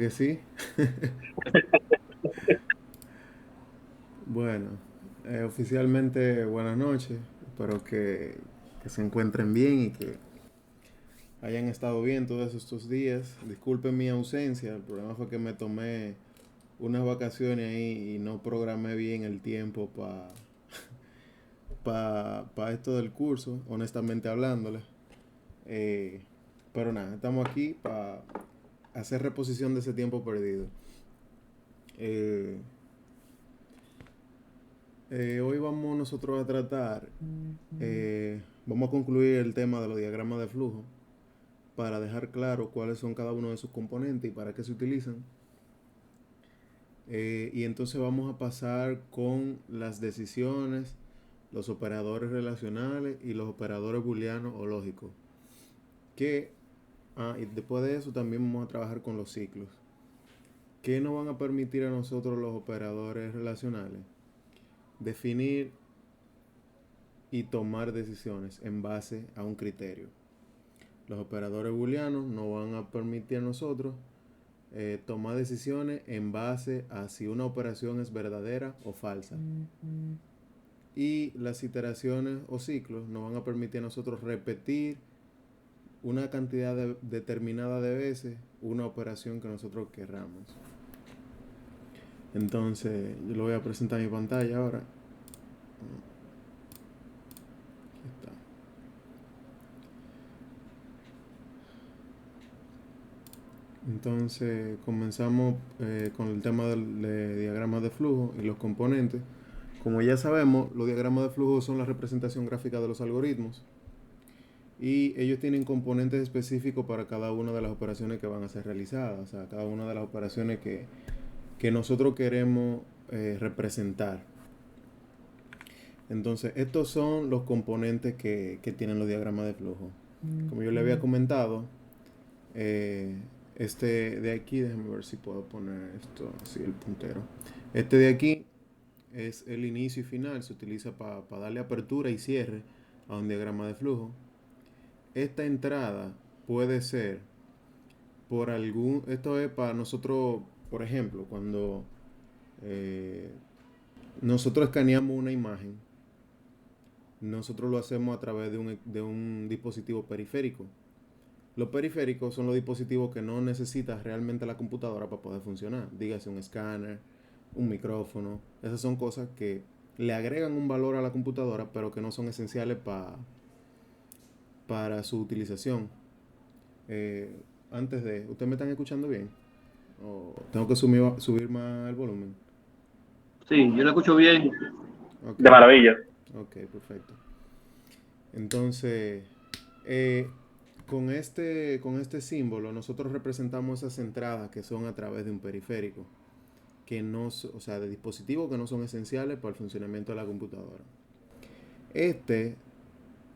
que sí. Bueno, oficialmente buenas noches. Espero que se encuentren bien y que hayan estado bien todos estos días. Disculpen mi ausencia. El problema fue que me tomé unas vacaciones ahí y no programé bien el tiempo para esto del curso, honestamente hablándole. Eh, pero nada, estamos aquí para hacer reposición de ese tiempo perdido. Eh, Hoy vamos nosotros a tratar, vamos a concluir el tema de los diagramas de flujo para dejar claro cuáles son cada uno de sus componentes y para qué se utilizan. Y entonces vamos a pasar con las decisiones, los operadores relacionales y los operadores booleanos o lógicos. Y después de eso también vamos a trabajar con los ciclos. ¿Qué nos van a permitir a nosotros los operadores relacionales? Definir y tomar decisiones en base a un criterio. Los operadores booleanos nos van a permitir a nosotros tomar decisiones en base a si una operación es verdadera o falsa. Y las iteraciones o ciclos nos van a permitir a nosotros repetir una cantidad determinada de veces una operación que nosotros querramos. Entonces, yo lo voy a presentar en mi pantalla ahora. Aquí está. Entonces comenzamos con el tema de diagramas de flujo y los componentes. Como ya sabemos, los diagramas de flujo son la representación gráfica de los algoritmos y ellos tienen componentes específicos para cada una de las operaciones que van a ser realizadas, o sea, cada una de las operaciones que nosotros queremos representar. Entonces, estos son los componentes que tienen los diagramas de flujo. Como yo le había comentado, este de aquí, déjame ver si puedo poner esto así, el puntero. Este de aquí es el inicio y final, se utiliza para darle apertura y cierre a un diagrama de flujo. Esta entrada puede ser esto es para nosotros, por ejemplo, cuando eh, nosotros escaneamos una imagen, nosotros lo hacemos a través de un dispositivo periférico. Los periféricos son los dispositivos que no necesitas realmente la computadora para poder funcionar. Dígase un escáner, un micrófono. Esas son cosas que le agregan un valor a la computadora, pero que no son esenciales para su utilización. Eh, ¿ustedes me están escuchando bien? ¿O tengo que subir más el volumen? Sí, yo lo escucho bien, Ok, de maravilla. ok, perfecto. Entonces, eh, con este símbolo, nosotros representamos esas entradas que son a través de un periférico, o sea, de dispositivos que no son esenciales para el funcionamiento de la computadora. Este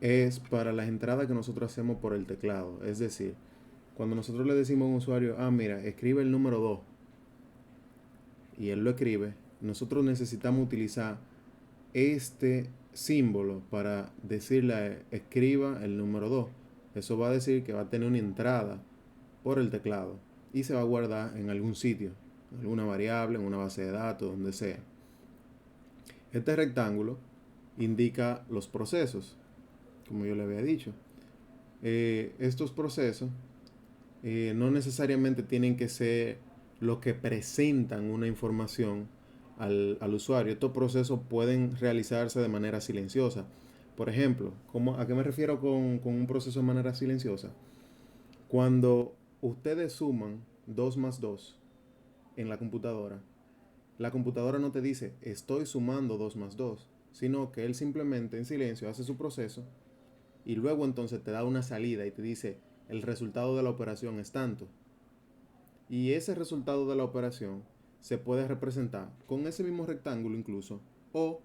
es para las entradas que nosotros hacemos por el teclado. Es decir, cuando nosotros le decimos a un usuario, mira, escribe el número 2 y él lo escribe, nosotros necesitamos utilizar este símbolo para decirle escriba el número 2. Eso va a decir que va a tener una entrada por el teclado y se va a guardar en algún sitio, en alguna variable, en una base de datos, donde sea. Este rectángulo indica los procesos, como yo le había dicho. Estos procesos no necesariamente tienen que ser los que presentan una información al usuario. Estos procesos pueden realizarse de manera silenciosa. Por ejemplo, ¿a qué me refiero con un proceso de manera silenciosa? Cuando ustedes suman 2 más 2 en la computadora no te dice estoy sumando 2 más 2, sino que él simplemente en silencio hace su proceso y luego entonces te da una salida y te dice el resultado de la operación es tanto. Y ese resultado de la operación se puede representar con ese mismo rectángulo incluso o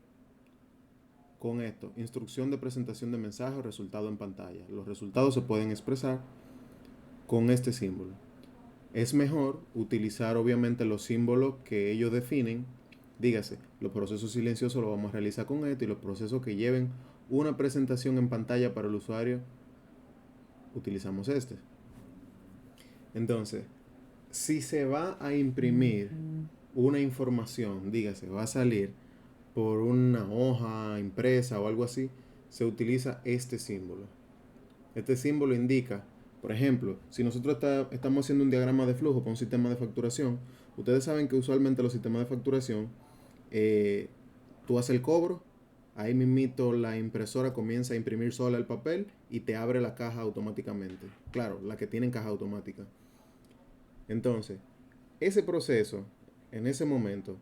con esto, instrucción de presentación de mensaje o resultado en pantalla. Los resultados se pueden expresar con este símbolo. Es mejor utilizar obviamente los símbolos que ellos definen. Dígase, los procesos silenciosos los vamos a realizar con esto y los procesos que lleven una presentación en pantalla para el usuario utilizamos este. Entonces, si se va a imprimir una información, dígase, va a salir por una hoja impresa o algo así, se utiliza este símbolo. Este símbolo indica, por ejemplo, si nosotros estamos haciendo un diagrama de flujo para un sistema de facturación, ustedes saben que usualmente los sistemas de facturación, tú haces el cobro, ahí mismito la impresora comienza a imprimir sola el papel y te abre la caja automáticamente. Claro, la que tiene caja automática. Entonces, ese proceso, en ese momento,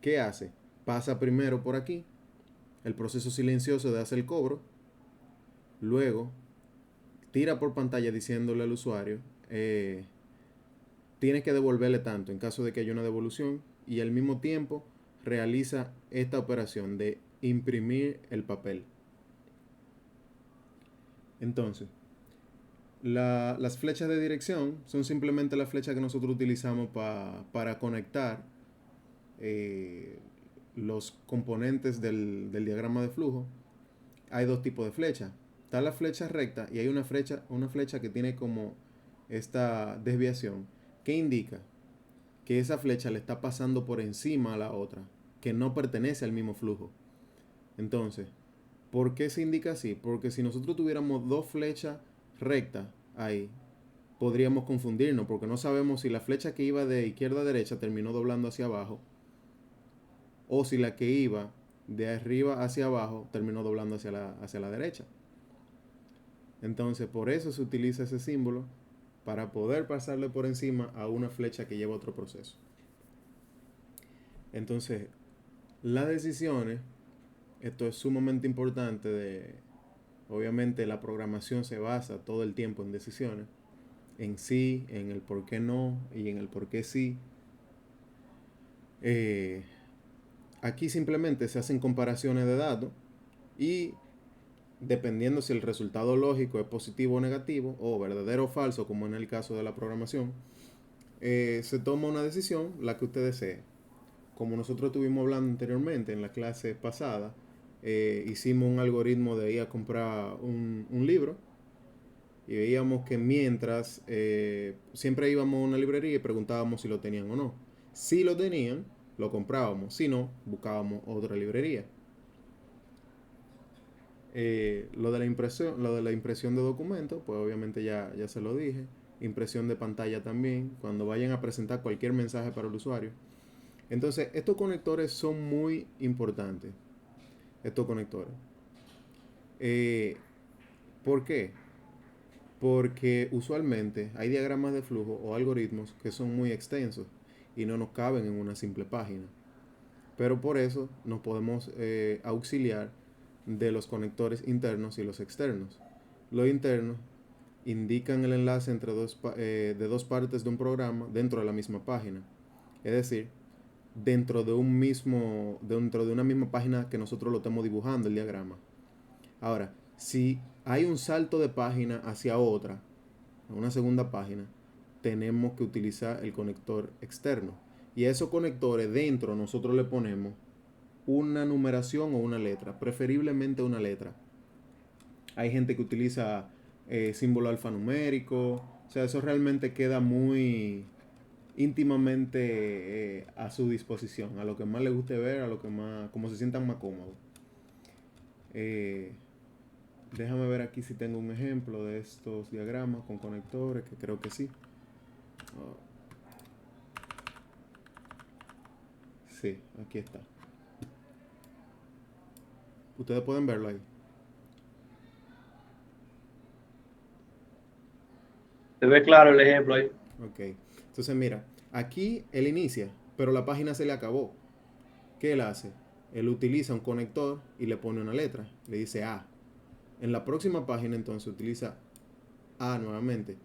¿qué hace? Pasa primero por aquí, el proceso silencioso de hacer el cobro, luego tira por pantalla diciéndole al usuario, tienes que devolverle tanto en caso de que haya una devolución, y al mismo tiempo realiza esta operación de imprimir el papel. Entonces, las flechas de dirección son simplemente las flechas que nosotros utilizamos para conectar los componentes del diagrama de flujo. Hay dos tipos de flechas. Está la flecha recta y hay una flecha que tiene como esta desviación, que indica que esa flecha le está pasando por encima a la otra, que no pertenece al mismo flujo. Entonces, ¿por qué se indica así? Porque si nosotros tuviéramos dos flechas rectas ahí, podríamos confundirnos, porque no sabemos si la flecha que iba de izquierda a derecha terminó doblando hacia abajo, o si la que iba de arriba hacia abajo terminó doblando hacia la derecha. Entonces, por eso se utiliza ese símbolo, para poder pasarle por encima a una flecha que lleva otro proceso. Entonces, las decisiones, esto es sumamente importante. Obviamente la programación se basa todo el tiempo en decisiones, en sí, en el por qué no y en el por qué sí. Aquí simplemente se hacen comparaciones de datos y dependiendo si el resultado lógico es positivo o negativo, o verdadero o falso, como en el caso de la programación, se toma una decisión, la que usted desee. Como nosotros estuvimos hablando anteriormente en la clase pasada, hicimos un algoritmo de ir a comprar un libro, y veíamos que mientras siempre íbamos a una librería y preguntábamos si lo tenían o no. Si lo tenían, lo comprábamos; si no, buscábamos otra librería. Lo de la impresión de documentos, pues obviamente ya se lo dije. Impresión de pantalla también, cuando vayan a presentar cualquier mensaje para el usuario. Entonces, estos conectores son muy importantes. Estos conectores. ¿Por qué? Porque usualmente hay diagramas de flujo o algoritmos que son muy extensos y no nos caben en una simple página. Pero por eso nos podemos auxiliar de los conectores internos y los externos. Los internos indican el enlace entre de dos partes de un programa dentro de la misma página. Es decir, dentro de una misma página que nosotros lo estemos dibujando el diagrama. Ahora, si hay un salto de página hacia otra, a una segunda página, tenemos que utilizar el conector externo. Y a esos conectores dentro nosotros le ponemos una numeración o una letra, preferiblemente una letra. Hay gente que utiliza símbolo alfanumérico, o sea, eso realmente queda muy íntimamente a su disposición, a lo que más le guste ver, a lo que más, como se sientan más cómodos. Déjame ver aquí si tengo un ejemplo de estos diagramas con conectores, que creo que sí. Sí, aquí está. Ustedes pueden verlo ahí. Se ve claro el ejemplo ahí. Ok. Entonces mira, aquí él inicia, pero la página se le acabó. ¿Qué él hace? Él utiliza un conector y le pone una letra. Le dice A. En la próxima página entonces utiliza A nuevamente,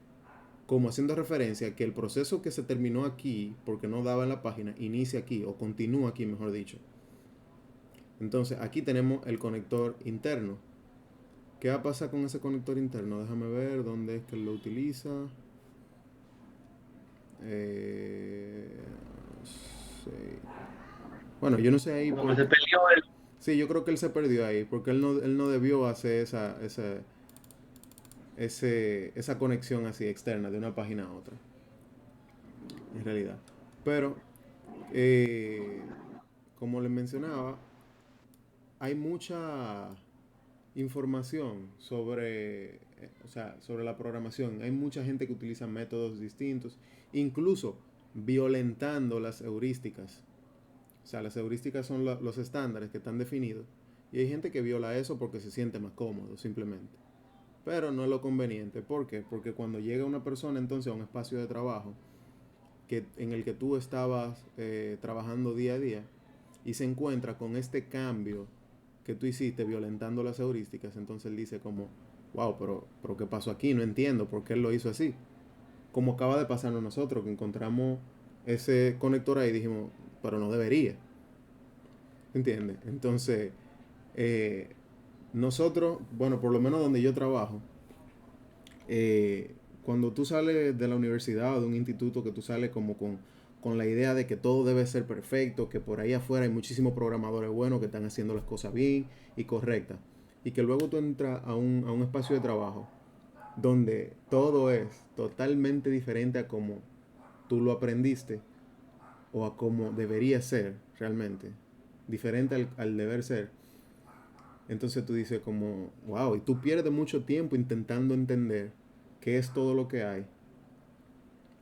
como haciendo referencia a que el proceso que se terminó aquí, porque no daba en la página, inicia aquí, o continúa aquí, mejor dicho. Entonces aquí tenemos el conector interno. ¿Qué va a pasar con ese conector interno? Déjame ver dónde es que él lo utiliza. Sí. Bueno, yo no sé ahí Como que se perdió el... Sí, yo creo que él se perdió ahí, porque él no debió hacer esa conexión así externa de una página a otra. en realidad. Pero, eh, como les mencionaba, hay mucha información sobre, o sea, sobre la programación. Hay mucha gente que utiliza métodos distintos, incluso violentando las heurísticas. O sea, las heurísticas son los estándares que están definidos. Y hay gente que viola eso porque se siente más cómodo, simplemente. Pero no es lo conveniente. ¿Por qué? Porque cuando llega una persona entonces a un espacio de trabajo en el que tú estabas trabajando día a día y se encuentra con este cambio que tú hiciste violentando las heurísticas, entonces él dice como, wow, pero ¿qué pasó aquí? No entiendo por qué él lo hizo así. Como acaba de pasarnos nosotros, que encontramos ese conector ahí y dijimos, pero no debería. ¿Entiendes? Entonces, eh, nosotros, bueno, por lo menos donde yo trabajo, cuando tú sales de la universidad o de un instituto, que tú sales como con la idea de que todo debe ser perfecto, que por ahí afuera hay muchísimos programadores buenos que están haciendo las cosas bien y correctas, y que luego tú entras a un espacio de trabajo donde todo es totalmente diferente a como tú lo aprendiste o a como debería ser realmente, diferente al deber ser. Entonces tú dices como, wow, y tú pierdes mucho tiempo intentando entender qué es todo lo que hay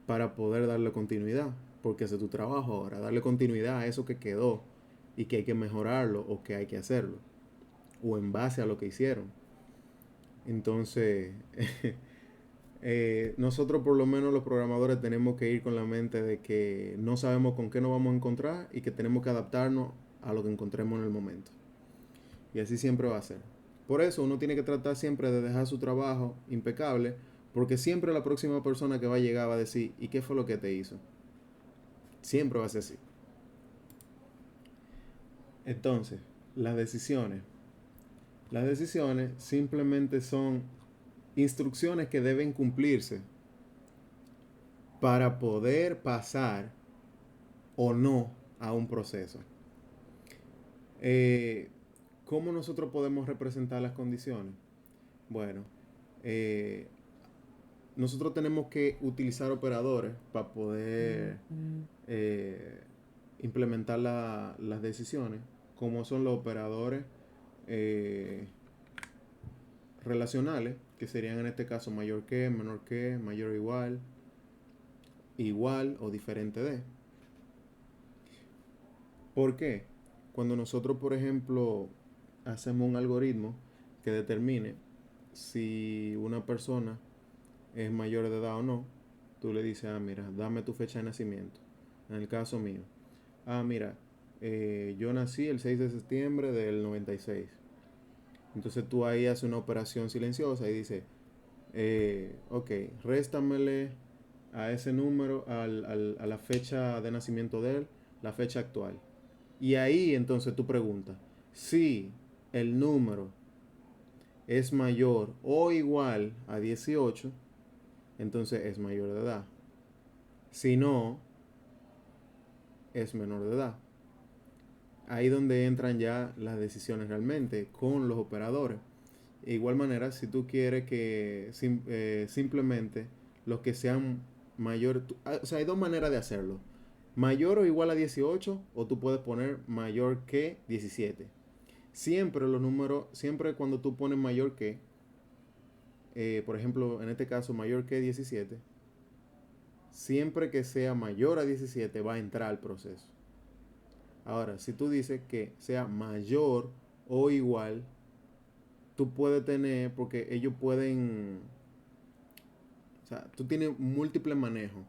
para poder darle continuidad, porque ese es tu trabajo ahora, darle continuidad a eso que quedó y que hay que mejorarlo o que hay que hacerlo, o en base a lo que hicieron. Entonces, nosotros por lo menos los programadores tenemos que ir con la mente de que no sabemos con qué nos vamos a encontrar y que tenemos que adaptarnos a lo que encontremos en el momento. Y así siempre va a ser. Por eso uno tiene que tratar siempre de dejar su trabajo impecable, porque siempre la próxima persona que va a llegar va a decir, ¿y qué fue lo que te hizo? Siempre va a ser así. Entonces, las decisiones. Las decisiones simplemente son instrucciones que deben cumplirse para poder pasar o no a un proceso. Eh, ¿Cómo nosotros podemos representar las condiciones? Bueno, eh, nosotros tenemos que utilizar operadores para poder eh, implementar las decisiones, como son los operadores eh, relacionales, que serían en este caso mayor que, menor que, mayor o igual, igual o diferente de. ¿Por qué? Cuando nosotros, por ejemplo, hacemos un algoritmo que determine si una persona es mayor de edad o no, tú le dices, ah, mira, dame tu fecha de nacimiento. En el caso mío, ah, mira, yo nací el 6 de septiembre del 96. Entonces tú ahí haces una operación silenciosa y dices, ok, réstamele a ese número, a la fecha de nacimiento de él, la fecha actual. Y ahí entonces tú preguntas, si el número es mayor o igual a 18, entonces es mayor de edad. Si no, es menor de edad. Ahí donde entran ya las decisiones realmente con los operadores. De igual manera, si tú quieres que simplemente los que sean mayor, o sea, hay dos maneras de hacerlo. Mayor o igual a 18 o tú puedes poner mayor que 17. Siempre los números, siempre cuando tú pones mayor que, por ejemplo, en este caso mayor que 17, siempre que sea mayor a 17 va a entrar al proceso. Ahora, si tú dices que sea mayor o igual, tú puedes tener, porque ellos pueden, o sea, tú tienes múltiples manejos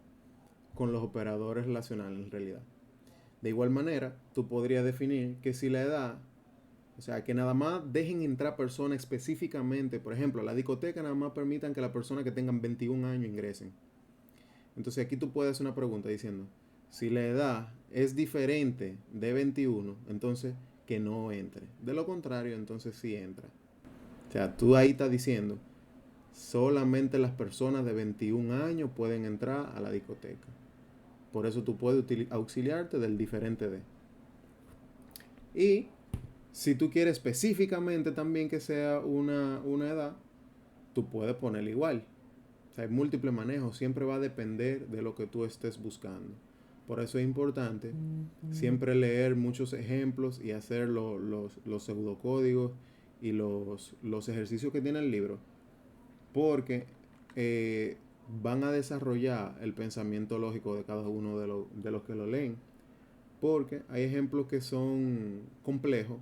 con los operadores relacionales en realidad. De igual manera, tú podrías definir que si la edad, o sea, que nada más dejen entrar personas específicamente, por ejemplo, a la discoteca nada más permitan que las personas que tengan 21 años ingresen. Entonces aquí tú puedes hacer una pregunta diciendo, si la edad es diferente de 21, entonces que no entre. De lo contrario, entonces sí entra. O sea, tú ahí estás diciendo, solamente las personas de 21 años pueden entrar a la discoteca. Por eso tú puedes auxiliarte del diferente de. Y si tú quieres específicamente también que sea una edad, tú puedes ponerle igual. O sea, hay múltiples manejos, siempre va a depender de lo que tú estés buscando. Por eso es importante siempre leer muchos ejemplos y hacer los pseudocódigos y los ejercicios que tiene el libro, porque eh, van a desarrollar el pensamiento lógico de cada uno de los que lo leen. Porque hay ejemplos que son complejos,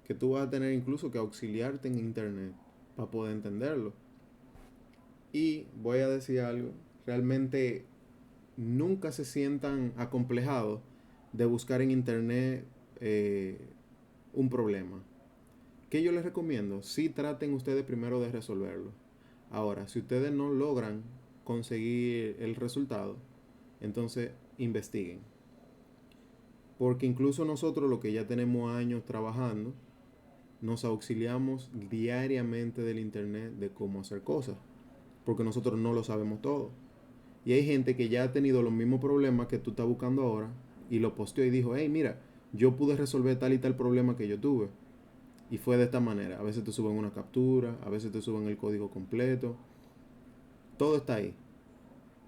que tú vas a tener incluso que auxiliarte en internet para poder entenderlo. Y voy a decir algo, realmente nunca se sientan acomplejados de buscar en internet eh, un problema. ¿Qué yo les recomiendo? Sí, traten ustedes primero de resolverlo. Ahora, si ustedes no logran conseguir el resultado, entonces investiguen. Porque incluso nosotros, los que ya tenemos años trabajando, nos auxiliamos diariamente del internet de cómo hacer cosas. Porque nosotros no lo sabemos todo. Y hay gente que ya ha tenido los mismos problemas que tú estás buscando ahora y lo posteó y dijo, hey, mira, yo pude resolver tal y tal problema que yo tuve. Y fue de esta manera. A veces te suben una captura, a veces te suben el código completo. Todo está ahí.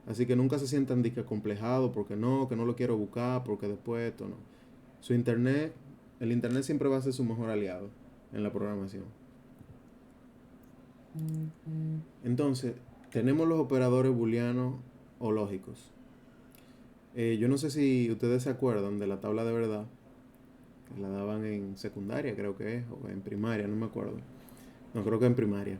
Así que nunca se sientan acomplejados porque no, que no lo quiero buscar, porque después esto no. Su internet, el internet siempre va a ser su mejor aliado en la programación. Entonces, tenemos los operadores booleanos o lógicos. Yo no sé si ustedes se acuerdan de la tabla de verdad, que la daban en secundaria, creo que es, o en primaria, no me acuerdo. No, creo que en primaria.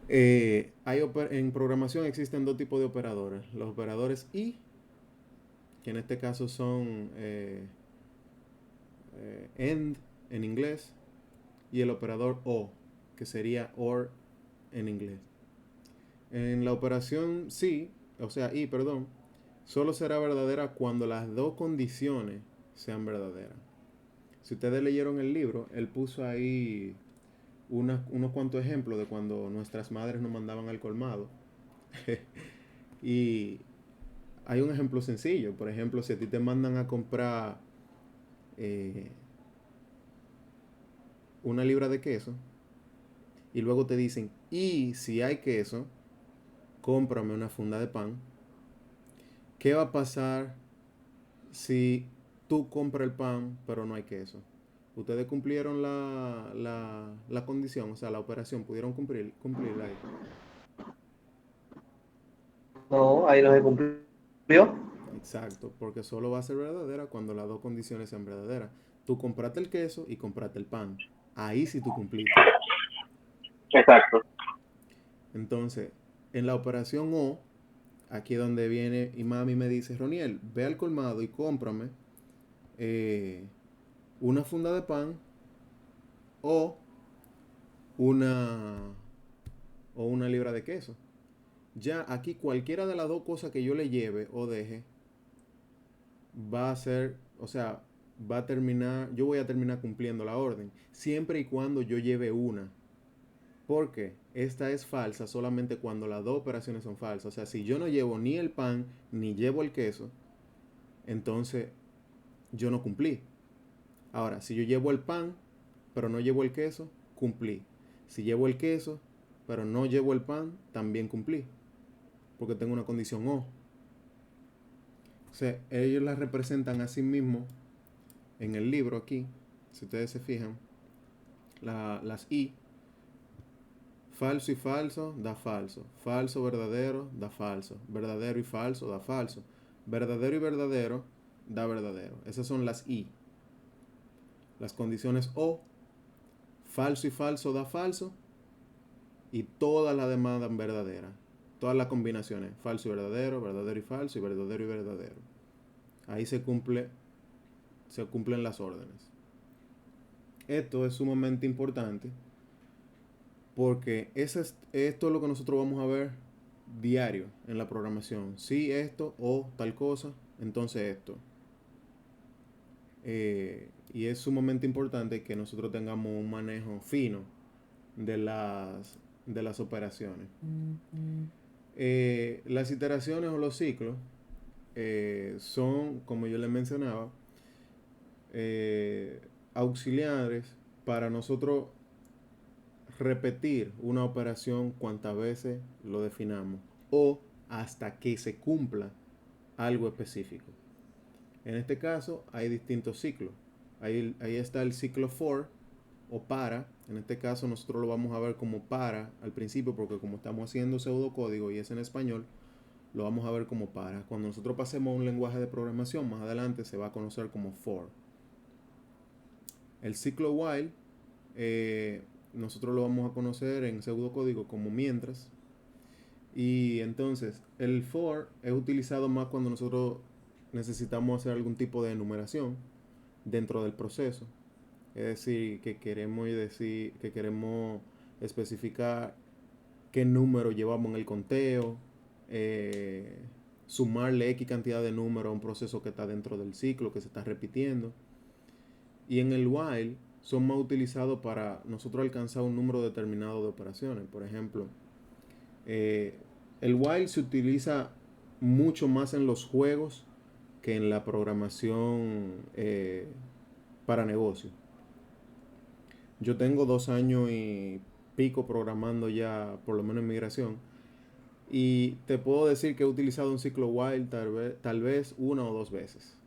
En programación existen dos tipos de operadores. Los operadores y, que en este caso son AND en inglés, y el operador OR, que sería OR en inglés. En la operación sí, o sea, y, perdón, solo será verdadera cuando las dos condiciones sean verdaderas. Si ustedes leyeron el libro, él puso ahí unos cuantos ejemplos de cuando nuestras madres nos mandaban al colmado. Y hay un ejemplo sencillo. Por ejemplo, si a ti te mandan a comprar eh, una libra de queso y luego te dicen, y si hay queso, cómprame una funda de pan. ¿Qué va a pasar si tú compras el pan pero no hay queso? Ustedes cumplieron la condición, o sea, la operación, pudieron cumplirla ahí. No, ahí no se cumplió. Exacto, porque solo va a ser verdadera cuando las dos condiciones sean verdaderas. Tú compraste el queso y compraste el pan. Ahí sí tú cumpliste. Exacto. Entonces, en la operación O, aquí es donde viene y mami me dice, Roniel, ve al colmado y cómprame eh, una funda de pan o una, o una libra de queso. Ya aquí cualquiera de las dos cosas que yo le lleve o deje va a ser, o sea, va a terminar, yo voy a terminar cumpliendo la orden, siempre y cuando yo lleve una. Porque esta es falsa solamente cuando las dos operaciones son falsas. O sea, si yo no llevo ni el pan ni llevo el queso, entonces yo no cumplí. Ahora, si yo llevo el pan, pero no llevo el queso, cumplí. Si llevo el queso, pero no llevo el pan, también cumplí. Porque tengo una condición O. O sea, ellos la representan a sí mismos en el libro aquí. Si ustedes se fijan, las I, falso y falso da falso. Falso, verdadero da falso. Verdadero y falso da falso. Verdadero y verdadero da verdadero. Esas son las I. Las condiciones O, falso y falso da falso. Y todas las demás dan verdadera. Todas las combinaciones, falso y verdadero, verdadero y falso y verdadero y verdadero. Ahí se cumplen las órdenes. Esto es sumamente importante porque esto es lo que nosotros vamos a ver diario en la programación. Si esto o tal cosa, entonces esto. Y es sumamente importante que nosotros tengamos un manejo fino de las operaciones. Las iteraciones o los ciclos son, como yo les mencionaba, eh, auxiliares para nosotros repetir una operación cuantas veces lo definamos o hasta que se cumpla algo específico. En este caso hay distintos ciclos. Ahí está el ciclo for o para. En este caso nosotros lo vamos a ver como para al principio porque como estamos haciendo pseudocódigo y es en español, lo vamos a ver como para. Cuando nosotros pasemos a un lenguaje de programación más adelante se va a conocer como for. El ciclo while nosotros lo vamos a conocer en pseudocódigo como mientras. Y entonces el for es utilizado más cuando nosotros necesitamos hacer algún tipo de enumeración dentro del proceso. Es decir, que queremos especificar qué número llevamos en el conteo, eh, sumarle X cantidad de números a un proceso que está dentro del ciclo, que se está repitiendo. Y en el while son más utilizados para nosotros alcanzar un número determinado de operaciones. Por ejemplo, el while se utiliza mucho más en los juegos que en la programación para negocio. Yo tengo 2 años y pico programando ya, por lo menos en migración. Y te puedo decir que he utilizado un ciclo while tal vez una o dos veces.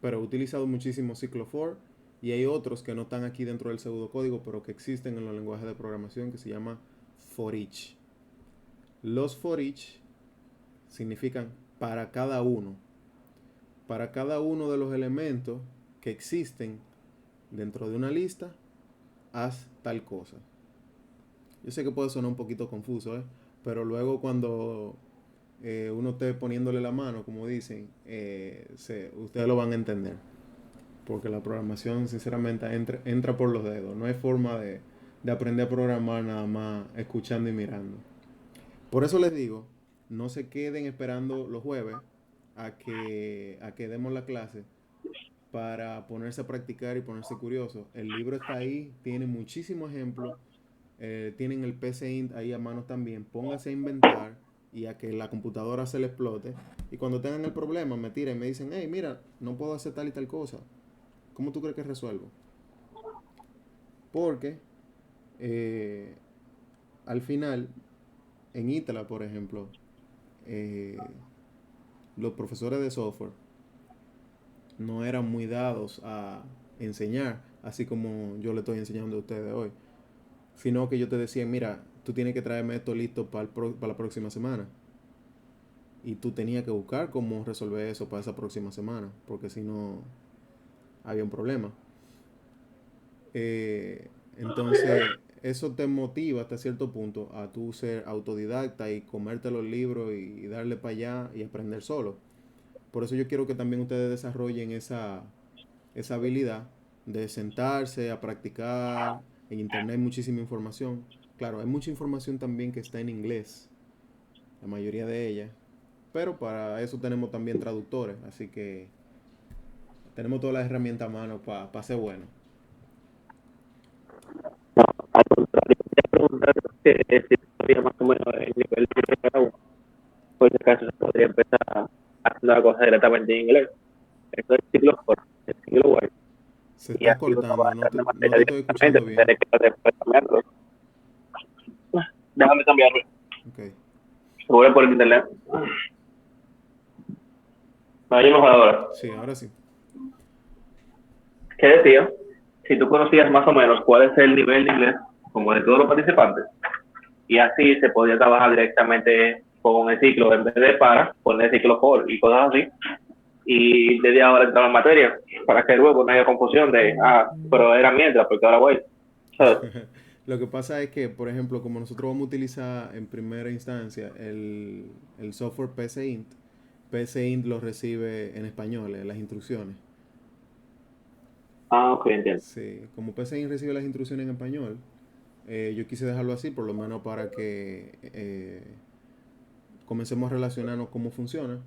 Pero he utilizado muchísimo ciclo for y hay otros que no están aquí dentro del pseudocódigo, pero que existen en los lenguajes de programación que se llama for each. Los for each significan para cada uno. Para cada uno de los elementos que existen dentro de una lista, haz tal cosa. Yo sé que puede sonar un poquito confuso, pero luego cuando uno esté poniéndole la mano, como dicen, ustedes lo van a entender. Porque la programación, sinceramente, entra por los dedos. No hay forma de aprender a programar nada más escuchando y mirando. Por eso les digo, no se queden esperando los jueves a que demos la clase para ponerse a practicar y ponerse curioso. El libro está ahí, tiene muchísimos ejemplos. Tienen el PCInt ahí a mano también. Póngase a inventar y a que la computadora se le explote. Y cuando tengan el problema, me tiran y me dicen, hey, mira, no puedo hacer tal y tal cosa. ¿Cómo tú crees que resuelvo? Porque eh, al final, en ITLA, por ejemplo, eh, los profesores de software no eran muy dados a enseñar, así como yo le estoy enseñando a ustedes hoy, sino que yo te decía, mira, tú tienes que traerme esto listo para la próxima semana. Y tú tenías que buscar cómo resolver eso para esa próxima semana, porque si no, había un problema. Entonces, eso te motiva hasta cierto punto a tú ser autodidacta y comerte los libros y darle para allá y aprender solo. Por eso yo quiero que también ustedes desarrollen esa habilidad de sentarse a practicar. En internet hay muchísima información. Claro, hay mucha información también que está en inglés, la mayoría de ella. Pero para eso tenemos también traductores, así que tenemos todas las herramientas a mano para ser bueno. Al contrario, quería preguntar si sabía más o menos el nivel de cada uno. Por ese caso, se podría empezar haciendo la cosa directamente en inglés. Esto es ciclo por el ciclo web. Se Y está así uno va cortando, a entrar de no materia te estoy directamente, escuchando sin tener bien. que después cambiarlo. Déjame cambiarlo. Ok. Lo voy a por el internet. Me oye mejor ahora. Sí, ahora sí. ¿Qué decía? Si tú conocías más o menos cuál es el nivel de inglés, como de todos los participantes, y así se podía trabajar directamente con el ciclo en vez de para, poner el ciclo por y cosas así. Y desde ahora entraba en materia, para que luego no haya confusión de, pero era mientras, porque ahora voy. ¿Sabes? Lo que pasa es que, por ejemplo, como nosotros vamos a utilizar en primera instancia el software PCInt, PCInt lo recibe en español, las instrucciones. Ok, entiendo. Sí, como PCInt recibe las instrucciones en español, yo quise dejarlo así, por lo menos para que comencemos a relacionarnos cómo funciona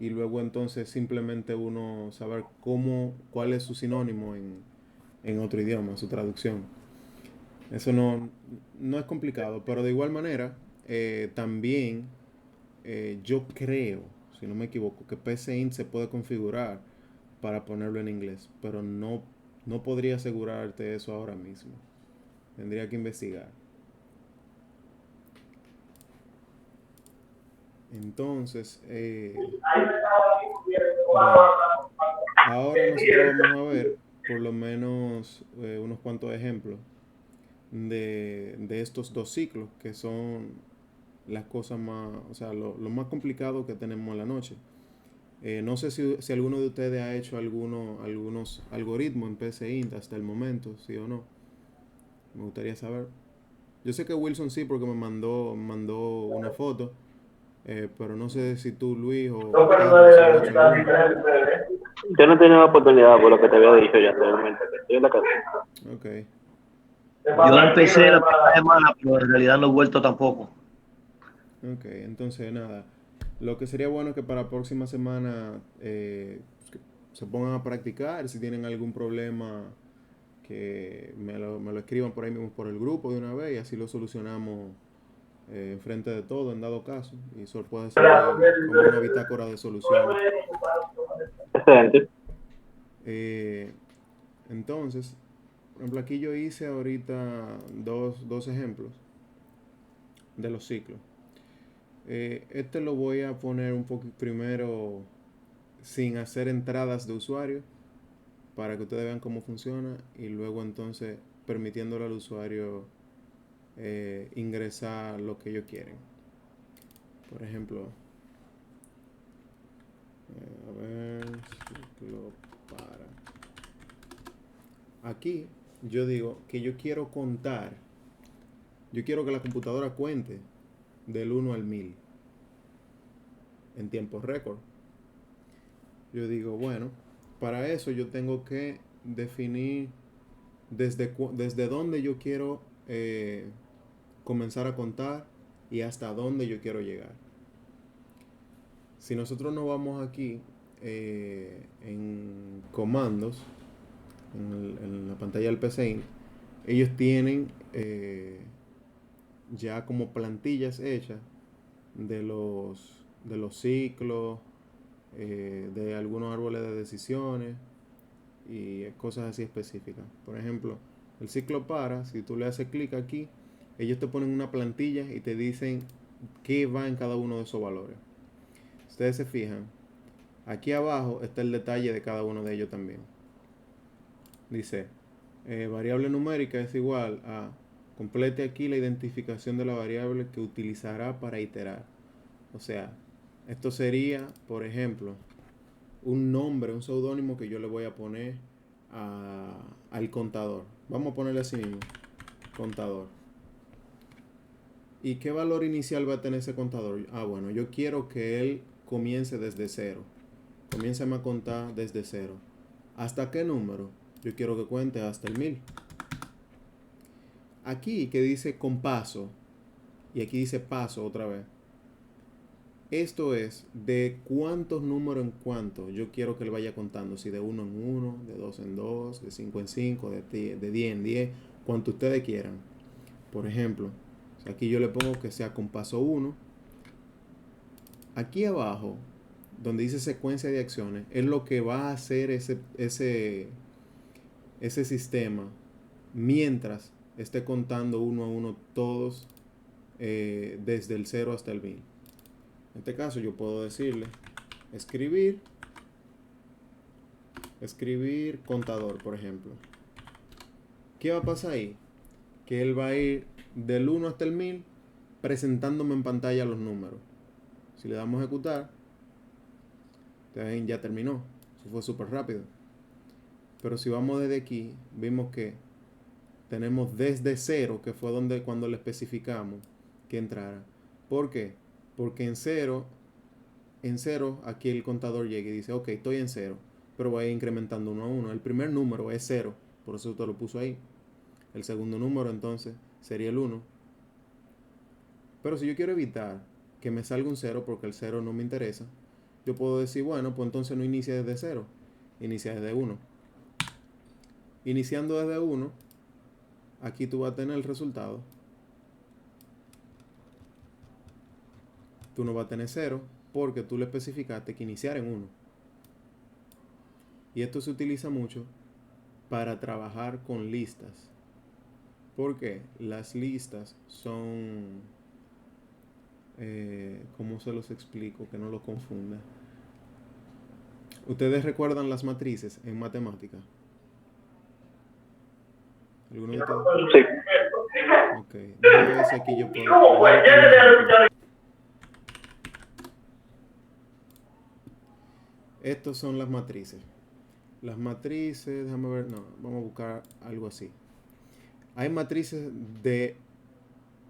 y luego entonces simplemente uno saber cuál es su sinónimo en otro idioma, su traducción. Eso no es complicado, pero de igual manera, también yo creo, si no me equivoco, que PCInt se puede configurar para ponerlo en inglés, pero no podría asegurarte eso ahora mismo. Tendría que investigar. Entonces, bueno, ahora nosotros vamos a ver por lo menos unos cuantos ejemplos de estos dos ciclos que son las cosas más, o sea, lo más complicado que tenemos en la noche. No sé si alguno de ustedes ha hecho algunos algoritmos en PCInt hasta el momento, sí o no. Me gustaría saber. Yo sé que Wilson sí porque me mandó una foto, pero no sé si tú, Luis o Carlos, si han hecho alguno. Yo no he tenido la oportunidad, por lo que te había dicho ya anteriormente, que estoy en la casa. Ok, Yo empecé la primera semana, pero en realidad no he vuelto tampoco. ok. Entonces, nada. Lo que sería bueno es que para la próxima semana que se pongan a practicar. Si tienen algún problema, que me lo escriban por ahí mismo por el grupo de una vez y así lo solucionamos enfrente de todo en dado caso. Y eso puede servir como una bitácora de soluciones. Excelente. Eh, entonces, por ejemplo, aquí yo hice ahorita dos ejemplos de los ciclos. Este lo voy a poner un poco primero sin hacer entradas de usuario para que ustedes vean cómo funciona y luego entonces permitiéndole al usuario ingresar lo que ellos quieren. Por ejemplo, a ver, ciclo para. Aquí yo digo que yo quiero que la computadora cuente del 1 al 1000 en tiempo récord. Yo digo, bueno, para eso yo tengo que definir desde dónde yo quiero comenzar a contar y hasta dónde yo quiero llegar. Si nosotros nos vamos aquí en comandos, en la pantalla del PC, ellos tienen ya como plantillas hechas de los ciclos, de algunos árboles de decisiones y cosas así específicas. Por ejemplo, el ciclo para, si tú le haces clic aquí, ellos te ponen una plantilla y te dicen qué va en cada uno de esos valores. Ustedes se fijan, aquí abajo está el detalle de cada uno de ellos también. Dice, variable numérica es igual a complete aquí la identificación de la variable que utilizará para iterar. O sea, esto sería, por ejemplo, un nombre, un seudónimo que yo le voy a poner al contador. Vamos a ponerle así mismo, contador. ¿Y qué valor inicial va a tener ese contador? Bueno, yo quiero que él comience desde cero. Comience a contar desde cero. ¿Hasta qué número? Yo quiero que cuente hasta el 1000. Aquí que dice con paso, y aquí dice paso otra vez. Esto es de cuántos números en cuánto yo quiero que él vaya contando. Si de 1 en 1, de 2 en 2, de 5 en 5, de 10 en 10, cuanto ustedes quieran. Por ejemplo, aquí yo le pongo que sea con paso 1. Aquí abajo, donde dice secuencia de acciones, es lo que va a hacer ese sistema mientras esté contando uno a uno todos desde el 0 hasta el 1000. En este caso yo puedo decirle escribir contador, por ejemplo. ¿Qué va a pasar ahí? Que él va a ir del 1 hasta el 1000 presentándome en pantalla los números. Si le damos a ejecutar, ya terminó. Eso fue súper rápido. Pero si vamos desde aquí, vimos que tenemos desde 0, que fue cuando le especificamos que entrara. ¿Por qué? Porque en 0 aquí el contador llega y dice, ok, estoy en 0, pero voy a ir incrementando 1 a 1. El primer número es 0, por eso usted lo puso ahí. El segundo número entonces sería el 1. Pero si yo quiero evitar que me salga un 0 porque el 0 no me interesa, yo puedo decir, bueno, pues entonces no inicia desde 0, inicia desde 1. Iniciando desde 1, aquí tú vas a tener el resultado. Tú no vas a tener 0 porque tú le especificaste que iniciara en 1. Y esto se utiliza mucho para trabajar con listas. ¿Por qué? Las listas son ¿Cómo se los explico? Que no lo confunda. ¿Ustedes recuerdan las matrices en matemática? ¿Alguno de ustedes? Sí. Ok, déjame ver si aquí yo puedo. Voy a buscar un ejemplo. Estos son las matrices. Las matrices, déjame ver, no, vamos a buscar algo así. Hay matrices de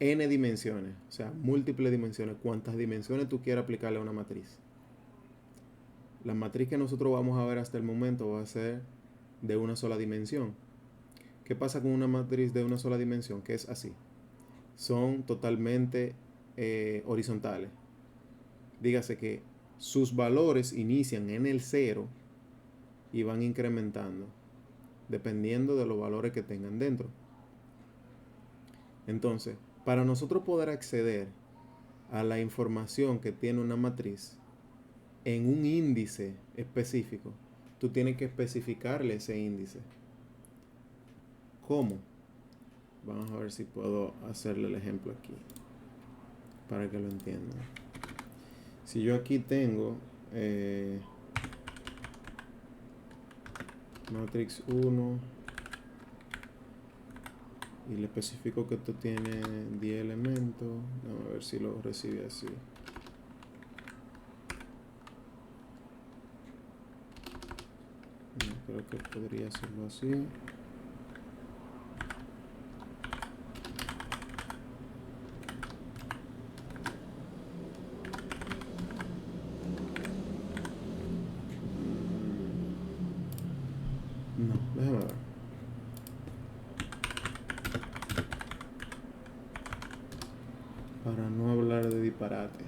n dimensiones, o sea, múltiples dimensiones. Cuantas dimensiones tú quieras aplicarle a una matriz. La matriz que nosotros vamos a ver hasta el momento va a ser de una sola dimensión. ¿Qué pasa con una matriz de una sola dimensión? Que es así. Son totalmente horizontales. Dígase que sus valores inician en el cero y van incrementando dependiendo de los valores que tengan dentro. Entonces, para nosotros poder acceder a la información que tiene una matriz en un índice específico, tú tienes que especificarle ese índice. ¿Cómo? Vamos a ver si puedo hacerle el ejemplo aquí para que lo entiendan. Si yo aquí tengo matrix 1 y le especifico que esto tiene 10 elementos, vamos a ver si lo recibe así. Creo que podría hacerlo así. No, déjame ver. Para no hablar de disparate.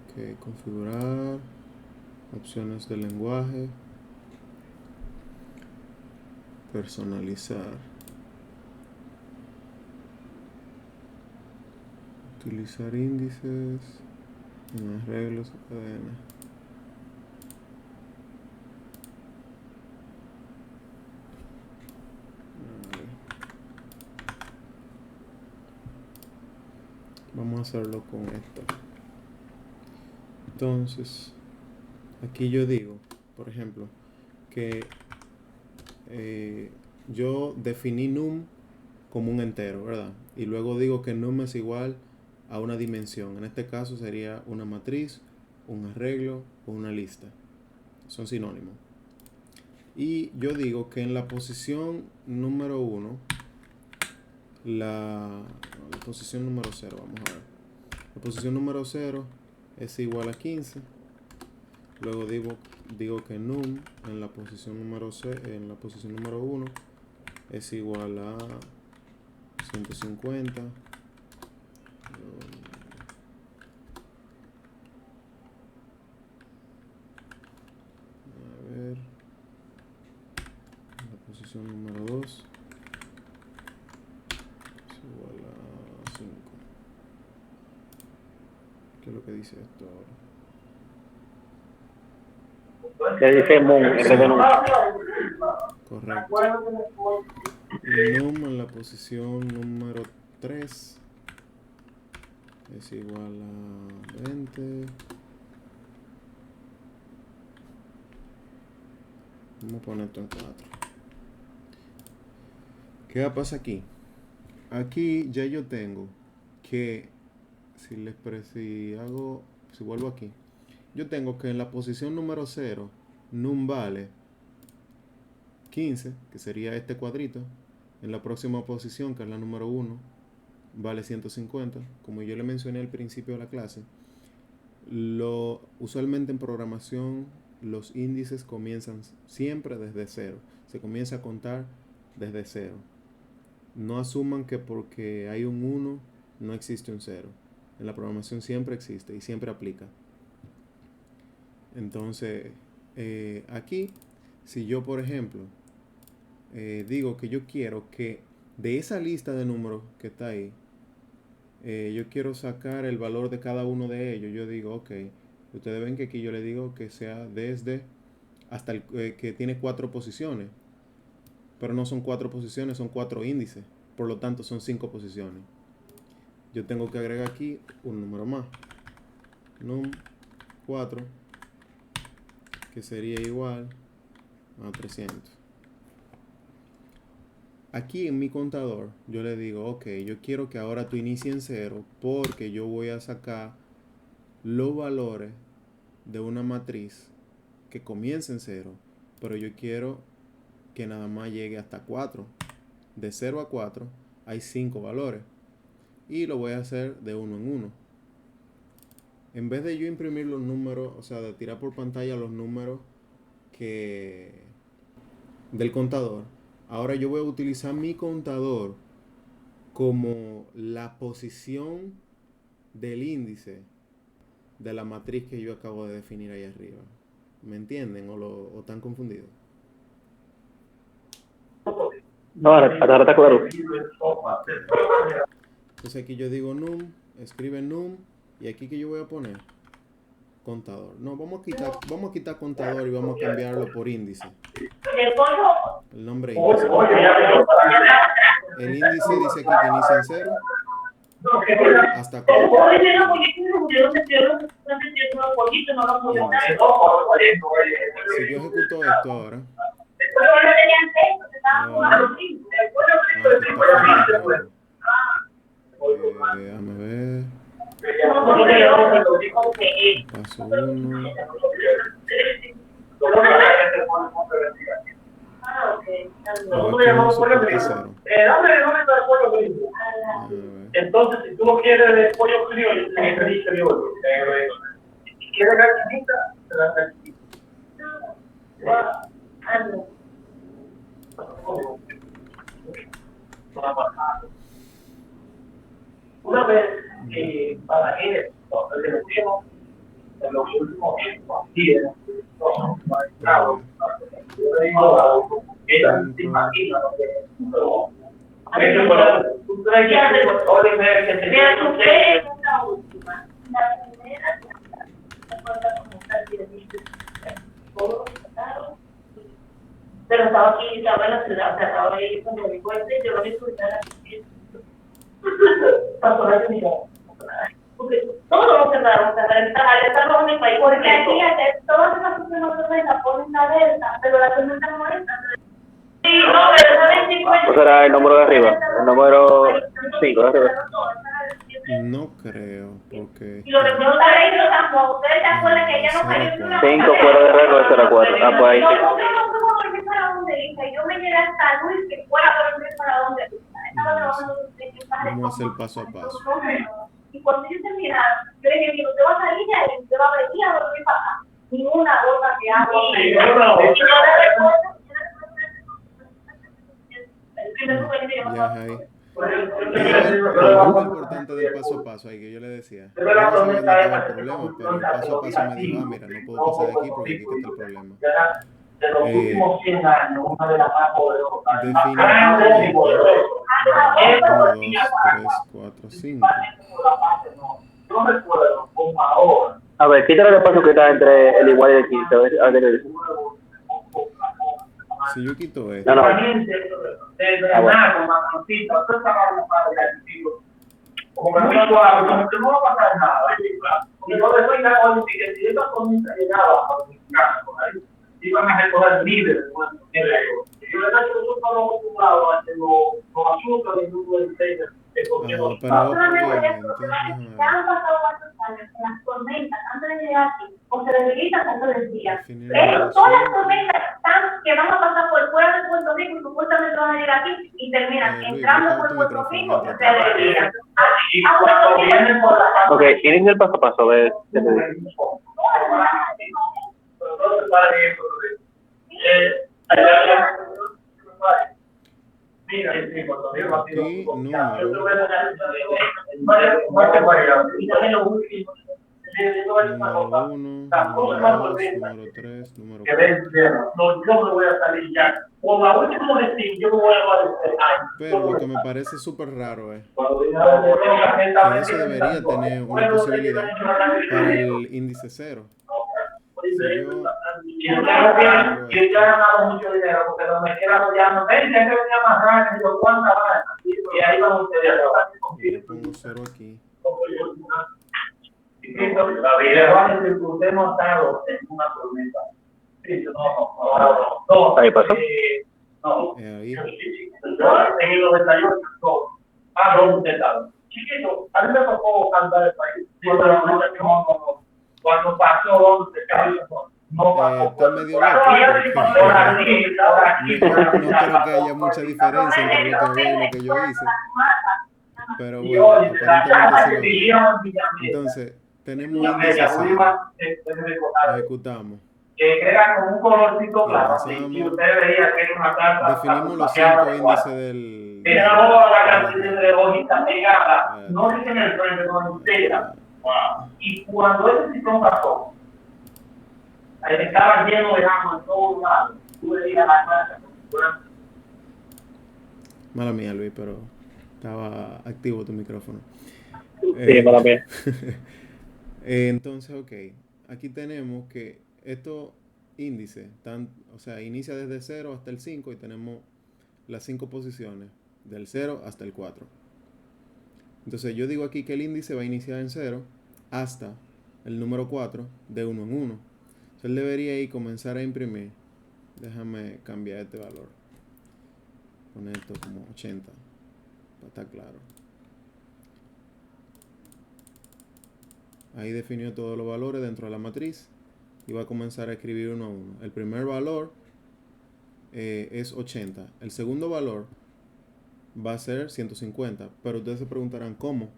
Ok, configurar opciones de lenguaje, personalizar, utilizar índices en arreglos o cadena. Vamos a hacerlo con esto. Entonces, aquí yo digo, por ejemplo, que yo definí num como un entero, ¿verdad? Y luego digo que num es igual a una dimensión. En este caso sería una matriz, un arreglo o una lista. Son sinónimos. Y yo digo que en la posición número 1, la posición número 0, vamos a ver. La posición número 0 es igual a 15. Luego digo que num en la posición número 1 es igual a 150. A ver, la posición número 2 es igual a 5. ¿Qué es lo que dice esto ahora? Que dice Moon en vez de Num. Correcto. Y num en la posición número 3 es igual a 20. Vamos a poner esto en 4. ¿Qué va a pasar aquí? Aquí ya yo tengo que si vuelvo aquí, yo tengo que en la posición número 0 num vale 15, que sería este cuadrito, en la próxima posición, que es la número 1, vale 150. Como yo le mencioné al principio de la clase, usualmente en programación los índices comienzan siempre desde cero. Se comienza a contar desde cero. No asuman que porque hay un 1 no existe un 0. En la programación siempre existe y siempre aplica. Entonces, aquí, si yo, por ejemplo, digo que yo quiero que de esa lista de números que está ahí, yo quiero sacar el valor de cada uno de ellos. Yo digo, ok, ustedes ven que aquí yo le digo que sea desde hasta que tiene 4 posiciones. Pero no son 4 posiciones, son 4 índices. Por lo tanto, son 5 posiciones. Yo tengo que agregar aquí un número más. Num 4, que sería igual a 300. Aquí en mi contador, yo le digo, ok, yo quiero que ahora tú inicies en 0 porque yo voy a sacar los valores de una matriz que comience en 0, pero yo quiero que nada más llegue hasta 4. De 0 a 4 hay 5 valores y lo voy a hacer de uno en uno. En vez de yo imprimir los números, o sea, de tirar por pantalla los números del contador, ahora yo voy a utilizar mi contador como la posición del índice de la matriz que yo acabo de definir ahí arriba. ¿Me entienden o están confundidos? No, ahora está claro. Entonces aquí yo digo num, escribe num, y aquí que yo voy a poner contador. No, vamos a quitar contador y vamos a cambiarlo por índice. El nombre índice. El índice dice aquí que inicia en 0 hasta 4. Si yo ejecuto esto ahora, déjame ver. Paso 1. Entonces, si tú no quieres de pollo criollo, tienes que pedir criollo. Si quieres gallinita, te la gallinita. Una vez que para él, le decimos en los últimos tiempos, yo le digo, ella se imagina lo que tú traes que te la última. La primera se cuenta como casi de mí. Pero estaba aquí, estaba en la ciudad, o sea, estaba ahí cuando me cuente, yo lo vi escuchar aquí. Pasó la ciudad. Porque todo lo cerraron, esta roja en el país. Porque aquí todas esas cosas no se la ponen una alerta, pero la tormenta no molesta. Sí, no, pero ¿sabes si ¿Cuál será el número de arriba? El número 5 de arriba. No creo, porque... Y lo que no está ahí, no tampoco. Ustedes se acuerdan que ella no cayó. 5 fuera de rango de 0 a 4. Ah, pues ahí sí. Yo me llegué hasta Luis, que fuera por el para donde estaba trabajando. Vamos a hacer paso a paso. Y cuando yo terminaba, yo le dije, usted va a salir de ahí, usted va a venir a dormir para acá. Ninguna gota que hago. Y yo le recuerdo. Ya es ahí. Lo más importante del paso a paso, ahí que yo le decía, yo no sabía dónde estaba el problema, pero el paso a paso me dijo, mira, no puedo pasar de aquí porque aquí está el problema. De los últimos 100 años, una de las más poderosas. Definitivamente, 1, 2, 3, 4, 5. No recuerdo como ahora. A ver, quítale el espacio que está entre el igual y el 15. A ver qué le dice. Si yo quito esto. No, no. Como que no va a pasar nada. Y no después que si esta comida llegaba a mi casa, iban a recoger líderes. Yo le he hecho un solo acostumbrado a que los asuntos del grupo de Pero No solamente eso, obviamente, pero déjame ya ver. han pasado cuántos años que las tormentas antes de llegar aquí o se debilitan o se desvían. Definir el número Todas las 5. tormentas que van a pasar por fuera de Puerto Rico y supuestamente van a llegar aquí y terminan Luis, entrando busca por tu Puerto micrófono Rico, mientras se tanto. desvían. Y cuando vienen por la Ok, inicia el paso a paso de te digo. Aquí, número. Número 1, número 2, número 3, número 4. No, yo me voy a salir ya. Con la última destino, yo me voy a aparecer. Pero lo que me parece súper raro es que eso debería tener una Bueno, posibilidad para el índice 0. Si yo pongo que yo he esto, ganado mucho dinero porque no me quieran ya no ven, ya que venía más grande, yo cuánta más. Y ahí van ustedes a trabajar. y yo pongo 0 aquí, La vida va a decir que usted no ha estado en una tormenta. No. Ahí pasó. No. ahí. Yo en el 98, no. ¿Dónde usted estaba? Chiquito, a mí me tocó cantar el país. Cuando pasó, ¿dónde se cayó? No pasó. Está medio loco porque no creo que haya mucha diferencia entre lo que había y lo que yo hice. Pero bueno, aparentemente sí lo hay. Entonces, tenemos índice 0. Ejecutamos. Que era con un colorcito Y claro, y avanzamos. usted veía que era una carta. Definimos los 5 índices del... Era la cantidad de hojitas pegadas, no Espérate. dice en el frente, no entera. Y cuando ese ciclón pasó, ahí estaba lleno de agua en todos lados. Tú veías la casa. Mala mía, Luis, pero estaba activo tu micrófono. Sí, mala mía. Entonces, ok. Aquí tenemos que estos índices, o sea, inicia desde 0 hasta el 5 y tenemos las 5 posiciones, del 0 hasta el 4. Entonces yo digo aquí que el índice va a iniciar en 0 hasta el número 4 de 1 en 1. Entonces él debería ir comenzar a imprimir. Déjame cambiar este valor. Poner esto como 80. Para estar claro. Ahí definió todos los valores dentro de la matriz. Y va a comenzar a escribir uno a uno. El primer valor es 80. El segundo valor va a ser 150. Pero ustedes se preguntarán, ¿cómo?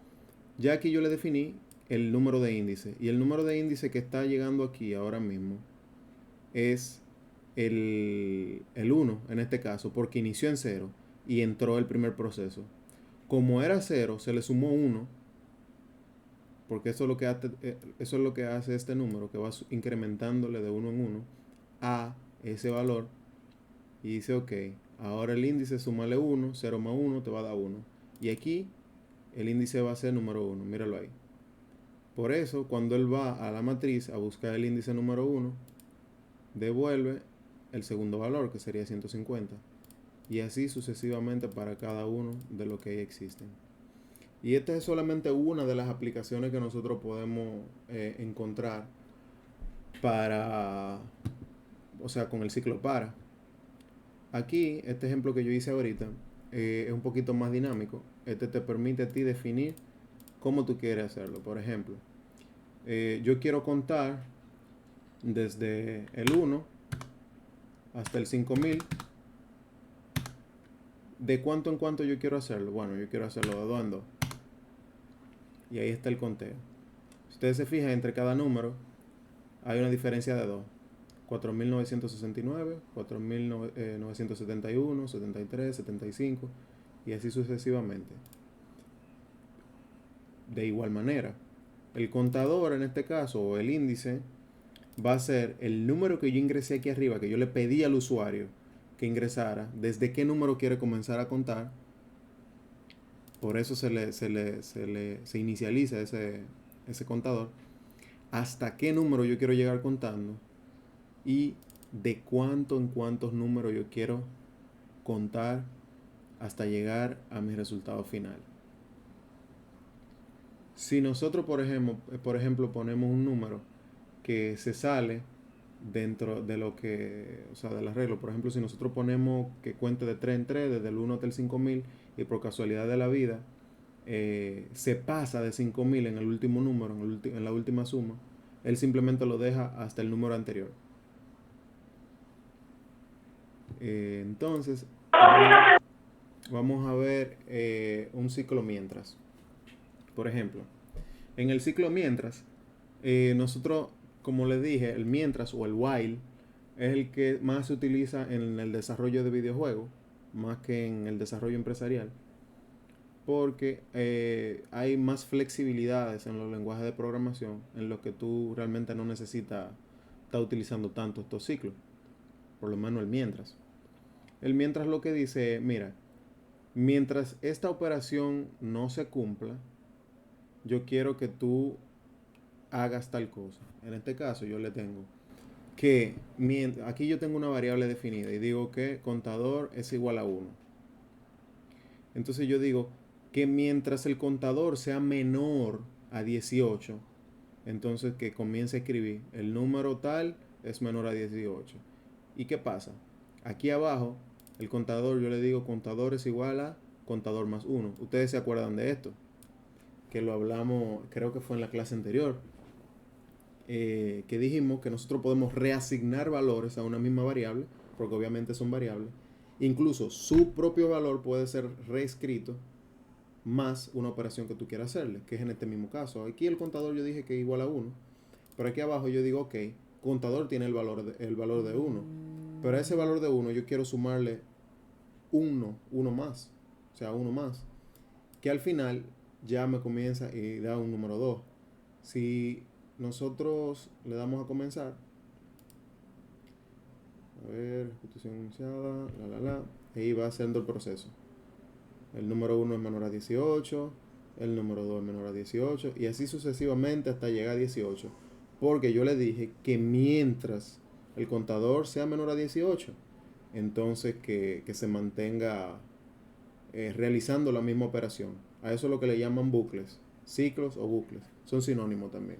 Ya aquí yo le definí el número de índice. Y el número de índice que está llegando aquí ahora mismo es el 1 en este caso, porque inició en 0 y entró el primer proceso. Como era 0, se le sumó 1, porque eso es lo que hace este número, que va incrementándole de 1 en 1 a ese valor. Y dice, ok, ahora el índice, súmale 1, 0 más 1 te va a dar 1. Y aquí el índice va a ser número 1, míralo ahí. Por eso, cuando él va a la matriz a buscar el índice número 1, devuelve el segundo valor, que sería 150. Y así sucesivamente para cada uno de los que ahí existen. Y esta es solamente una de las aplicaciones que nosotros podemos encontrar para, o sea, con el ciclo para. Aquí, este ejemplo que yo hice ahorita es un poquito más dinámico. Este te permite a ti definir cómo tú quieres hacerlo. Por ejemplo, yo quiero contar desde el 1 hasta el 5000. ¿De cuánto en cuánto yo quiero hacerlo? Bueno, yo quiero hacerlo de 2 en 2. Y ahí está el conteo. Si ustedes se fijan, entre cada número hay una diferencia de 2. 4.969, 4.971, 73, 75 y así sucesivamente. De igual manera, el contador en este caso, o el índice, va a ser el número que yo ingresé aquí arriba, que yo le pedí al usuario que ingresara, desde qué número quiere comenzar a contar. Por eso se inicializa ese contador. Hasta qué número yo quiero llegar contando. Y de cuánto en cuántos números yo quiero contar hasta llegar a mi resultado final. Si nosotros, por ejemplo, ponemos un número que se sale dentro de lo que, o sea, del arreglo. Por ejemplo, si nosotros ponemos que cuente de 3 en 3, desde el 1 hasta el 5000, y por casualidad de la vida, se pasa de 5000 en el último número, en la última suma, él simplemente lo deja hasta el número anterior. Entonces, vamos a ver un ciclo mientras. Por ejemplo, en el ciclo mientras, nosotros, como les dije, el mientras o el while es el que más se utiliza en el desarrollo de videojuegos, más que en el desarrollo empresarial, porque hay más flexibilidades en los lenguajes de programación en los que tú realmente no necesitas estar utilizando tanto estos ciclos, por lo menos el mientras. El mientras lo que dice, mira, mientras esta operación no se cumpla, yo quiero que tú hagas tal cosa. En este caso yo le tengo que, aquí yo tengo una variable definida y digo que contador es igual a 1. Entonces yo digo que mientras el contador sea menor a 18, entonces que comience a escribir el número tal es menor a 18. ¿Y qué pasa? Aquí abajo, el contador, yo le digo contador es igual a contador más 1. Ustedes se acuerdan de esto, que lo hablamos, creo que fue en la clase anterior, que dijimos que nosotros podemos reasignar valores a una misma variable, porque obviamente son variables. Incluso su propio valor puede ser reescrito más una operación que tú quieras hacerle, que es en este mismo caso. Aquí el contador yo dije que es igual a 1, pero aquí abajo yo digo, ok, contador tiene el valor de 1, pero a ese valor de 1 yo quiero sumarle 1 más, o sea, 1 más, que al final ya me comienza y da un número 2. Si nosotros le damos a comenzar, a ver, ejecución iniciada, ahí va haciendo el proceso. El número 1 es menor a 18, el número 2 es menor a 18, y así sucesivamente hasta llegar a 18. Porque yo le dije que mientras el contador sea menor a 18, entonces que se mantenga realizando la misma operación. A eso es lo que le llaman bucles, ciclos o bucles. Son sinónimos también.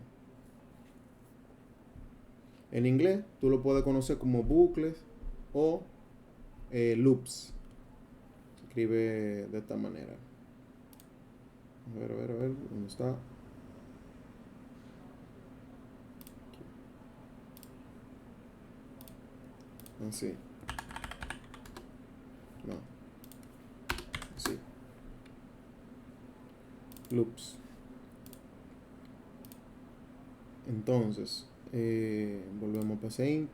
En inglés tú lo puedes conocer como bucles o loops. Se escribe de esta manera. A ver, ¿dónde está? Así. No. Así. Loops. Entonces, volvemos a Paint.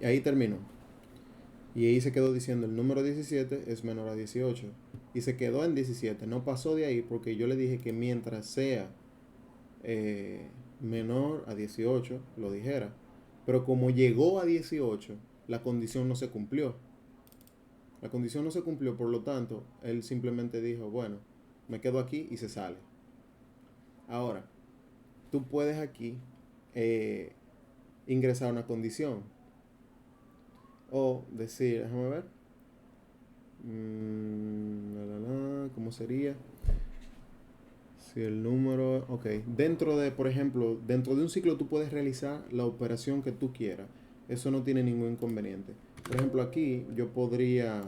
Y ahí terminó. Y ahí se quedó diciendo el número 17 es menor a 18. Y se quedó en 17. No pasó de ahí porque yo le dije que mientras sea menor a 18, lo dijera. Pero como llegó a 18, la condición no se cumplió. La condición no se cumplió, por lo tanto, él simplemente dijo, bueno, me quedo aquí y se sale. Ahora, tú puedes aquí ingresar una condición. O decir, déjame ver. ¿Cómo sería? Si el número, ok, dentro de, por ejemplo, dentro de un ciclo tú puedes realizar la operación que tú quieras. Eso no tiene ningún inconveniente. Por ejemplo, aquí yo podría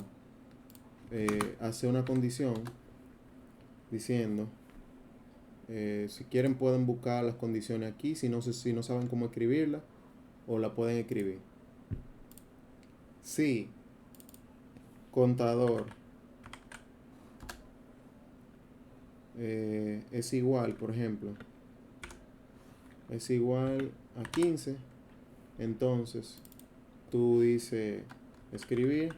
hacer una condición diciendo, si quieren pueden buscar las condiciones aquí, si no saben cómo escribirla, o la pueden escribir. Si contador es igual, por ejemplo, es igual a 15, entonces tú dices escribir,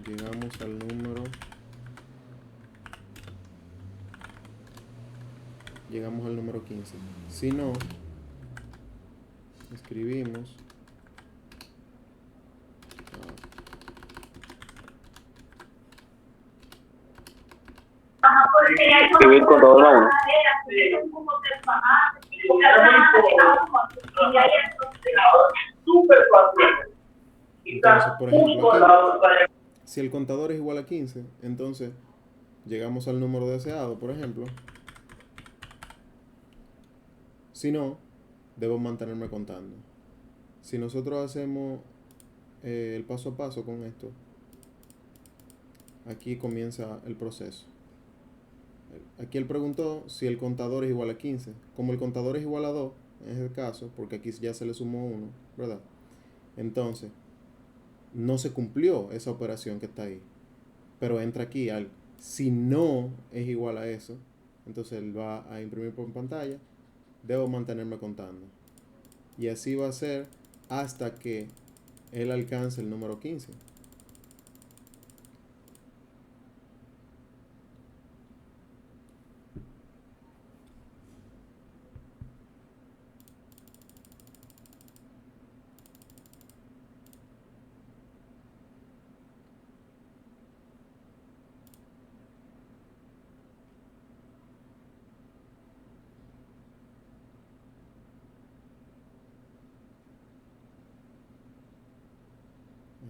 llegamos al número, llegamos al número 15. Si no, escribimos Escribir con todo a 1. Entonces, por ejemplo, aquí, si el contador es igual a 15, entonces llegamos al número deseado, por ejemplo. Si no, debo mantenerme contando. Si nosotros hacemos el paso a paso con esto, aquí comienza el proceso. Aquí él preguntó si el contador es igual a 15. Como el contador es igual a 2, es el caso, porque aquí ya se le sumó 1, ¿verdad? Entonces, no se cumplió esa operación que está ahí. Pero entra aquí al, si no es igual a eso, entonces él va a imprimir por pantalla, debo mantenerme contando. Y así va a ser hasta que él alcance el número 15.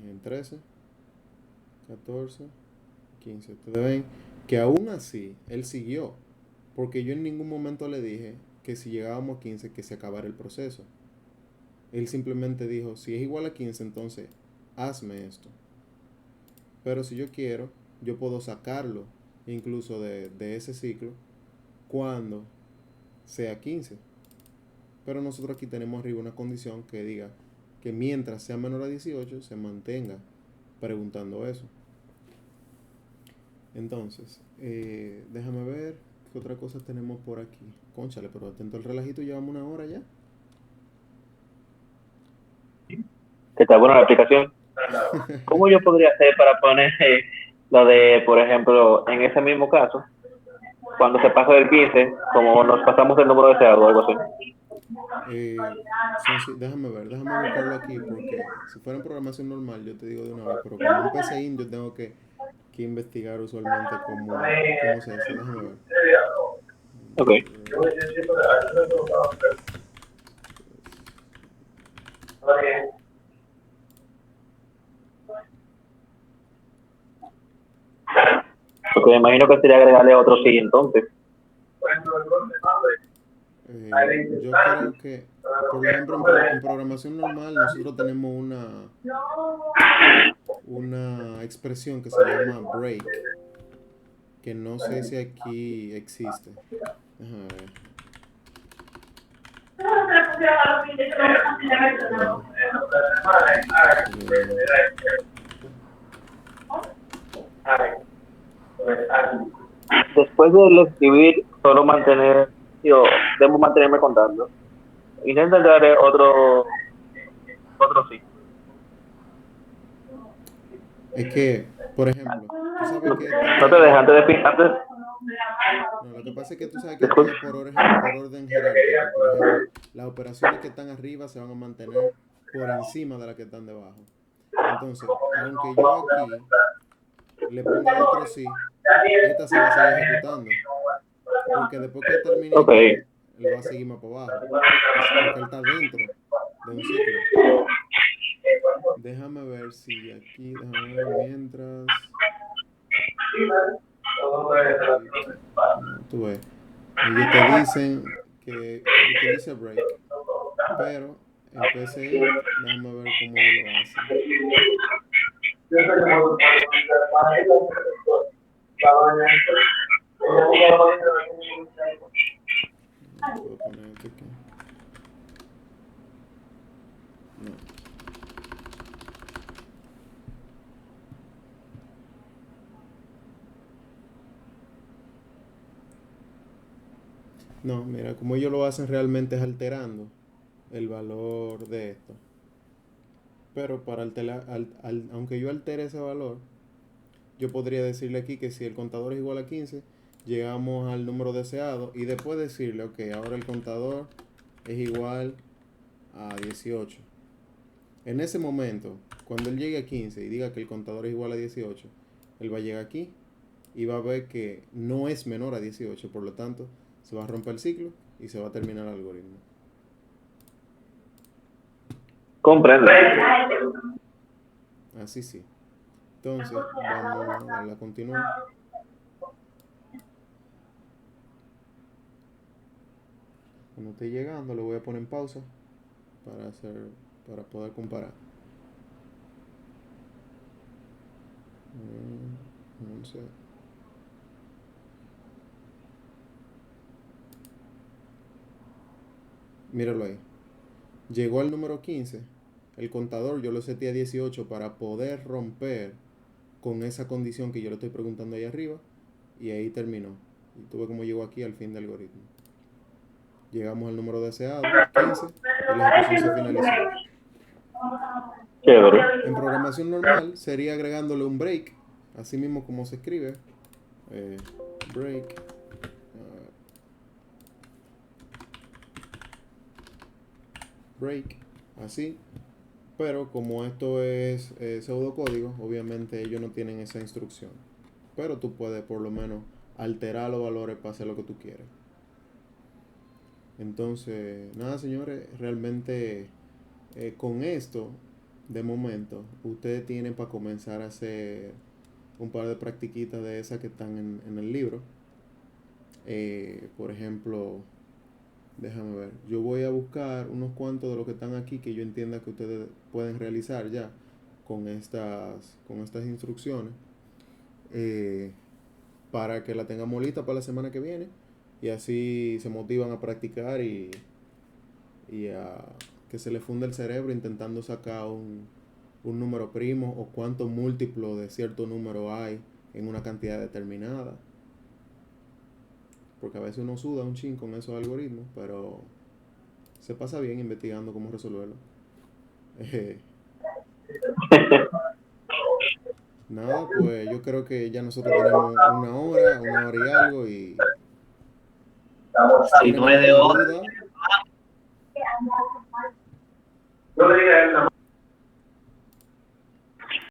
En 13, 14, 15. Ustedes ven que aún así él siguió, porque yo en ningún momento le dije que si llegábamos a 15 que se acabara el proceso. Él simplemente dijo, si es igual a 15, entonces hazme esto. Pero si yo quiero, yo puedo sacarlo incluso de ese ciclo cuando sea 15. Pero nosotros aquí tenemos arriba una condición que diga que mientras sea menor a 18 se mantenga preguntando eso. Entonces, déjame ver qué otra cosa tenemos por aquí. Cónchale, pero atento al relajito, llevamos 1 hora ya. ¿Qué tal? Bueno, la aplicación. ¿Cómo yo podría hacer para poner lo de, por ejemplo, en ese mismo caso, cuando se pasa del 15, como nos pasamos el número deseado o algo así? Déjame buscarlo aquí porque si fuera en programación normal yo te digo de una vez, pero como un PCIN yo tengo que investigar usualmente cómo se hace. Déjame ver. Ok. Porque me imagino que sería agregarle otro sí entonces. Yo creo que, por ejemplo, en programación normal nosotros tenemos una expresión que se llama break, que no sé si aquí existe. Déjame ver. No, no. Después de escribir, solo mantener, yo debo mantenerme contando. Intenta darle otro sí. Es que, por ejemplo, tú sabes que esto No te es. dejes antes, No, lo que pasa es que tú sabes que esto disculpe. es por orden jerárquico. Por ejemplo, las operaciones que están arriba se van a mantener por encima de las que están debajo. Entonces, aunque yo aquí le ponga otro sí, esta se va a seguir ejecutando. Porque después que termine Ok. aquí, él va a seguir más para abajo. Porque él está dentro de un ciclo. Déjame ver si aquí, déjame ver mientras. No, tú ves. Ellos te dicen que utilice break, pero en PCI, déjame ver cómo ellos lo hacen. Puedo poner esto aquí. No. No, mira, como ellos lo hacen realmente es alterando el valor de esto. Pero para alterar, aunque yo altere ese valor, yo podría decirle aquí que si el contador es igual a 15, llegamos al número deseado y después decirle, ok, ahora el contador es igual a 18. En ese momento, cuando él llegue a 15 y diga que el contador es igual a 18, él va a llegar aquí y va a ver que no es menor a 18, por lo tanto, se va a romper el ciclo y se va a terminar el algoritmo. Comprendo. Así sí. Entonces, vamos a darle a continuar. Cuando esté llegando, lo voy a poner en pausa para poder comparar. 11. Míralo ahí. Llegó al número 15. El contador yo lo seté a 18 para poder romper con esa condición que yo le estoy preguntando ahí arriba. Y ahí terminó. Y tuve como llegó aquí al fin del algoritmo. Llegamos al número deseado, 15, y la ejecución se finalizó. Chévere. En programación normal sería agregándole un break, así mismo como se escribe. Break. Break. Así. Pero como esto es pseudocódigo, obviamente ellos no tienen esa instrucción. Pero tú puedes por lo menos alterar los valores para hacer lo que tú quieres. Entonces, nada señores, realmente con esto, de momento, ustedes tienen para comenzar a hacer un par de practiquitas de esas que están en el libro. Por ejemplo, déjame ver, yo voy a buscar unos cuantos de los que están aquí que yo entienda que ustedes pueden realizar ya con estas instrucciones, para que la tengamos lista para la semana que viene y así se motivan a practicar y a que se les funde el cerebro intentando sacar un número primo o cuántos múltiplos de cierto número hay en una cantidad determinada. Porque a veces uno suda un chin con esos algoritmos, pero se pasa bien investigando cómo resolverlo. Nada, pues yo creo que ya nosotros tenemos una hora y algo, y Si no es de alguna otra, duda, Yo le dije a él nada más.